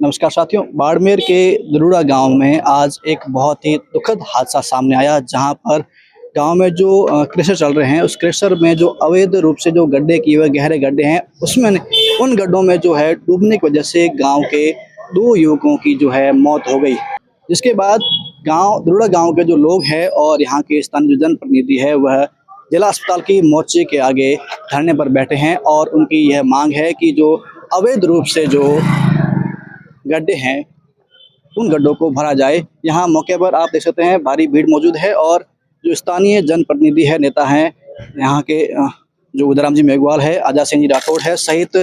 नमस्कार साथियों, बाड़मेर के दरुड़ा गांव में आज एक बहुत ही दुखद हादसा सामने आया, जहां पर गांव में जो क्रशर चल रहे हैं, उस क्रशर में जो अवैध रूप से जो गड्ढे किए हुए गहरे गड्ढे हैं, उसमें उन गड्ढों में जो है डूबने की वजह से गांव के 2 युवकों की जो है मौत हो गई। जिसके बाद दरुड़ा गांव के जो लोग हैं और यहाँ के स्थानीय जो जनप्रतिनिधि है, वह जिला अस्पताल की मोर्चे के आगे धरने पर बैठे हैं और उनकी यह मांग है कि जो अवैध रूप से जो गड्ढे हैं, उन गड्ढों को भरा जाए। यहाँ मौके पर आप देख सकते हैं भारी भीड़ मौजूद है और जो स्थानीय जनप्रतिनिधि है, नेता हैं यहाँ के, जो उदयराम जी मेघवाल है, आजाद सिंह जी राठौड़ है, सहित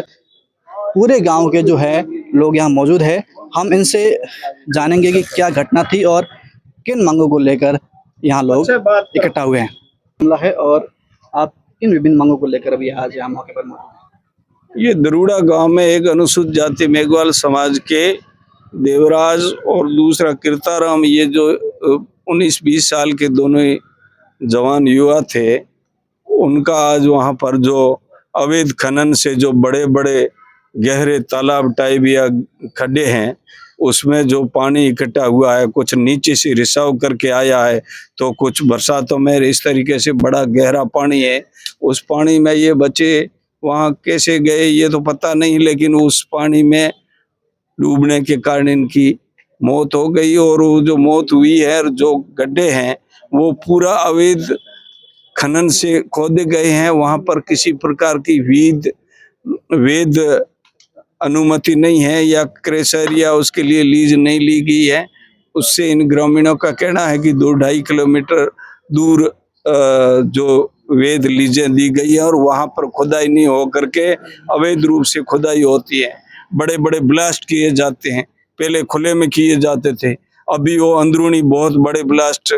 पूरे गांव के जो है लोग यहाँ मौजूद है। हम इनसे जानेंगे कि क्या घटना थी और किन मांगों को लेकर यहाँ लोग इकट्ठा हुए हैं। मामला है और आप किन विभिन्न मांगों को लेकर अभी आज यहाँ मौके पर मौजूद हैं? ये दरुड़ा गांव में एक अनुसूचित जाति मेघवाल समाज के देवराज और दूसरा कीर्ताराम, ये जो 19-20 साल के दोनों ही जवान युवा थे, उनका आज वहां पर जो अवैध खनन से जो बड़े बड़े गहरे तालाब टाइप या खड्डे हैं, उसमें जो पानी इकट्ठा हुआ है, कुछ नीचे से रिसाव करके आया है, तो कुछ बरसातों में इस तरीके से बड़ा गहरा पानी है। उस पानी में ये बच्चे वहाँ कैसे गए ये तो पता नहीं, लेकिन उस पानी में डूबने के कारण इनकी मौत हो गई। और वो जो मौत हुई है, जो गड्ढे हैं वो पूरा अवैध खनन से खोदे गए हैं। वहाँ पर किसी प्रकार की वैध अनुमति नहीं है या क्रेशर या उसके लिए लीज नहीं ली गई है। उससे इन ग्रामीणों का कहना है कि 2-2.5 किलोमीटर दूर जो वैध लीजें दी गई है और वहां पर खुदाई नहीं हो करके अवैध रूप से खुदाई होती है। बड़े बड़े ब्लास्ट किए जाते हैं, पहले खुले में किए जाते थे, अभी वो अंदरूनी बहुत बड़े ब्लास्ट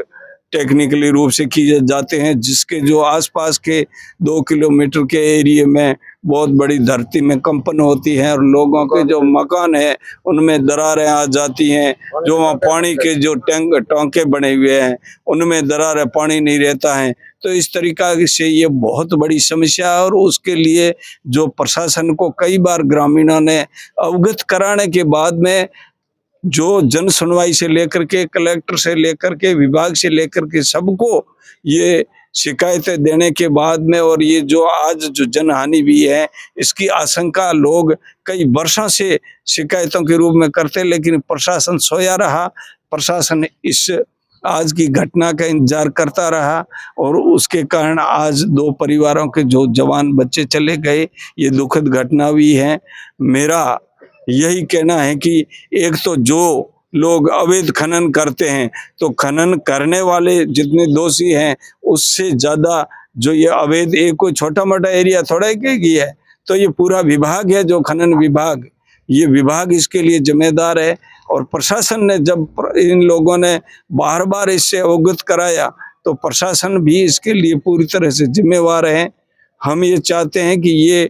टेक्निकली रूप से किए जाते हैं, जिसके जो आसपास के 2 किलोमीटर के एरिया में बहुत बड़ी धरती में कंपन होती है और लोगों के जो मकान है उनमें दरारें आ जाती हैं। जो वहाँ पानी के जो टांके बने हुए हैं उनमें दरारें, पानी नहीं रहता है। तो इस तरीका से ये बहुत बड़ी समस्या है और उसके लिए जो प्रशासन को कई बार ग्रामीणों ने अवगत कराने के बाद में, जो जन सुनवाई से लेकर के, कलेक्टर से लेकर के, विभाग से लेकर के, सबको ये शिकायतें देने के बाद में, और ये जो आज जो जनहानि भी है, इसकी आशंका लोग कई वर्षों से शिकायतों के रूप में करते, लेकिन प्रशासन सोया रहा। प्रशासन इस आज की घटना का इंतजार करता रहा और उसके कारण आज 2 परिवारों के जो जवान बच्चे चले गए। ये दुखद घटना भी है। मेरा यही कहना है कि एक तो जो लोग अवैध खनन करते हैं, तो खनन करने वाले जितने दोषी हैं, उससे ज्यादा जो ये अवैध, एक कोई छोटा मोटा एरिया थोड़ा ही है, तो ये पूरा विभाग है, जो खनन विभाग, ये विभाग इसके लिए जिम्मेदार है। और प्रशासन ने जब इन लोगों ने बार बार इससे अवगत कराया, तो प्रशासन भी इसके लिए पूरी तरह से जिम्मेवार है। हम ये चाहते हैं कि ये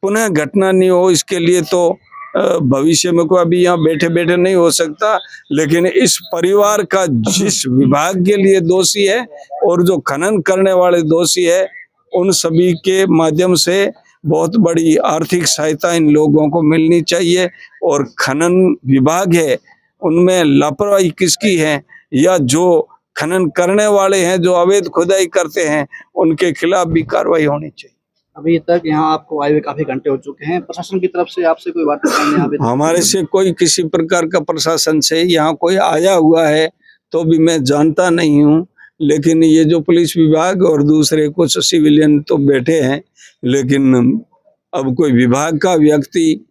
पुनः घटना नहीं हो। इसके लिए तो भविष्य में कोई अभी यहाँ बैठे बैठे नहीं हो सकता, लेकिन इस परिवार का जिस विभाग के लिए दोषी है और जो खनन करने वाले दोषी है, उन सभी के माध्यम से बहुत बड़ी आर्थिक सहायता इन लोगों को मिलनी चाहिए। और खनन विभाग है, उनमें लापरवाही किसकी है, या जो खनन करने वाले हैं, जो अवैध खुदाई करते हैं, उनके खिलाफ भी कार्रवाई होनी चाहिए। अभी तक यहाँ आपको आए हुए काफी घंटे हो चुके हैं, प्रशासन की तरफ से आपसे कोई बात नहीं? हमारे से कोई किसी प्रकार का प्रशासन से यहाँ कोई आया हुआ है तो भी मैं जानता नहीं हूँ, लेकिन ये जो पुलिस विभाग और दूसरे कुछ सिविलियन तो बैठे हैं, लेकिन अब कोई विभाग का व्यक्ति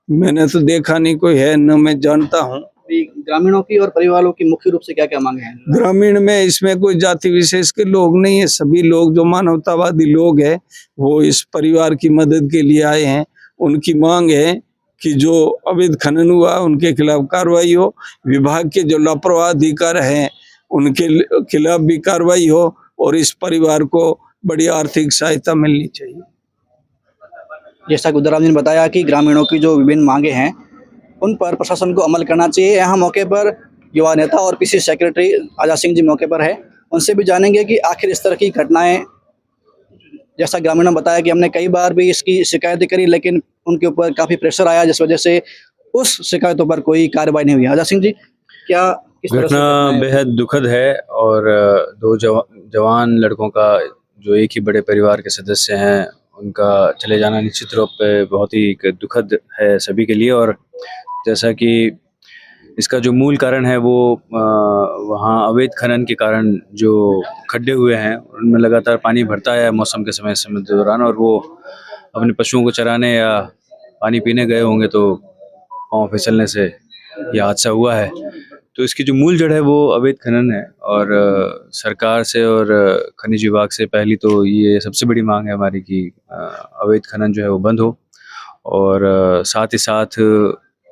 मैंने तो देखा नहीं कोई है, न मैं जानता हूँ। ग्रामीणों की और परिवारों की मुख्य रूप से क्या क्या मांगे हैं? ग्रामीण में इसमें कोई जाति विशेष के लोग नहीं है, सभी लोग जो मानवतावादी लोग हैं वो इस परिवार की मदद के लिए आए हैं। उनकी मांग है कि जो अवैध खनन हुआ उनके खिलाफ कार्रवाई हो, विभाग के जो लापरवाह अधिकारी हैं उनके खिलाफ भी कार्रवाई हो, और इस परिवार को बड़ी आर्थिक सहायता मिलनी चाहिए। जैसा कि उदयराम जी ने बताया कि ग्रामीणों की जो विभिन्न मांगे हैं, उन पर प्रशासन को अमल करना चाहिए। यहाँ मौके पर युवा नेता और पीसी सेक्रेटरी आजाद सिंह जी मौके पर है, उनसे भी जानेंगे कि आखिर इस तरह की घटनाएं, जैसा ग्रामीणों ने बताया कि हमने कई बार भी इसकी शिकायत करी, लेकिन उनके ऊपर काफ़ी प्रेशर आया, जिस वजह से उस शिकायतों पर कोई कार्रवाई नहीं हुई है। अजय सिंह जी, क्या किस तरह से घटना देखते हैं? बेहद दुखद है और दो जवान लड़कों का जो एक ही बड़े परिवार के सदस्य हैं उनका चले जाना निश्चित रूप पे बहुत ही एक दुखद है सभी के लिए। और जैसा कि इसका जो मूल कारण है वो वहाँ अवैध खनन के कारण जो खड्डे हुए हैं उनमें लगातार पानी भरता है मौसम के समय के दौरान, और वो अपने पशुओं को चराने या पानी पीने गए होंगे तो पाँव फिसलने से यह हादसा हुआ है। तो इसकी जो मूल जड़ है वो अवैध खनन है, और सरकार से और खनिज विभाग से पहली तो ये सबसे बड़ी मांग है हमारी कि अवैध खनन जो है वो बंद हो, और साथ ही साथ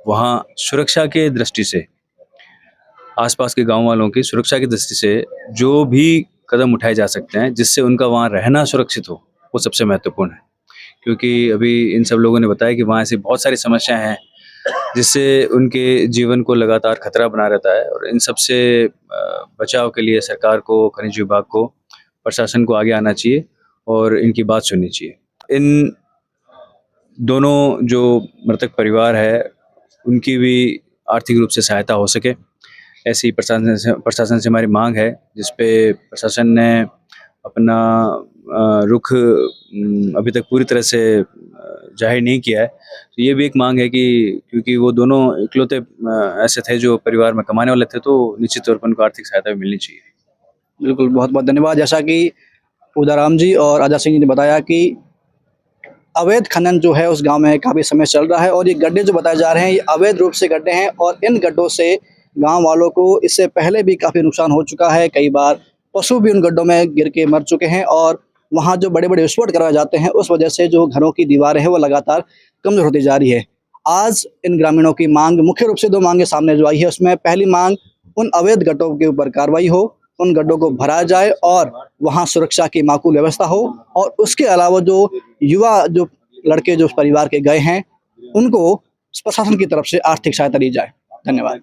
वहाँ सुरक्षा के दृष्टि से, आसपास के गांव वालों की सुरक्षा की दृष्टि से जो भी कदम उठाए जा सकते हैं जिससे उनका वहाँ रहना सुरक्षित हो, वो सबसे महत्वपूर्ण है। क्योंकि अभी इन सब लोगों ने बताया कि वहाँ ऐसी बहुत सारी समस्याएं हैं जिससे उनके जीवन को लगातार खतरा बना रहता है, और इन सब से बचाव के लिए सरकार को, खनिज विभाग को, प्रशासन को आगे आना चाहिए और इनकी बात सुननी चाहिए। इन दोनों जो मृतक परिवार है उनकी भी आर्थिक रूप से सहायता हो सके, ऐसी प्रशासन से हमारी मांग है, जिस पे प्रशासन ने अपना रुख अभी तक पूरी तरह से जाहिर नहीं किया है। तो ये भी एक मांग है कि क्योंकि वो दोनों इकलौते ऐसे थे जो परिवार में कमाने वाले थे, तो निश्चित तौर पर उनको आर्थिक सहायता भी मिलनी चाहिए। बिल्कुल, बहुत बहुत धन्यवाद। जैसा कि उदाराम जी और अजय सिंह जी ने बताया कि अवैध खनन जो है उस गांव में काफ़ी समय चल रहा है, और ये गड्ढे जो बताए जा रहे हैं ये अवैध रूप से गड्ढे हैं, और इन गड्ढों से गांव वालों को इससे पहले भी काफ़ी नुकसान हो चुका है। कई बार पशु भी उन गड्ढों में गिर के मर चुके हैं, और वहाँ जो बड़े बड़े विस्फोट करवाए जाते हैं उस वजह से जो घरों की दीवारें हैं वो लगातार कमज़ोर होती जा रही है। आज इन ग्रामीणों की मांग मुख्य रूप से 2 मांगें सामने जो आई है, उसमें पहली मांग उन अवैध गड्ढों के ऊपर कार्रवाई हो, उन गड्ढों को भरा जाए और वहाँ सुरक्षा की माकूल व्यवस्था हो, और उसके अलावा जो युवा जो लड़के जो उस परिवार के गए हैं उनको प्रशासन की तरफ से आर्थिक सहायता दी जाए। धन्यवाद।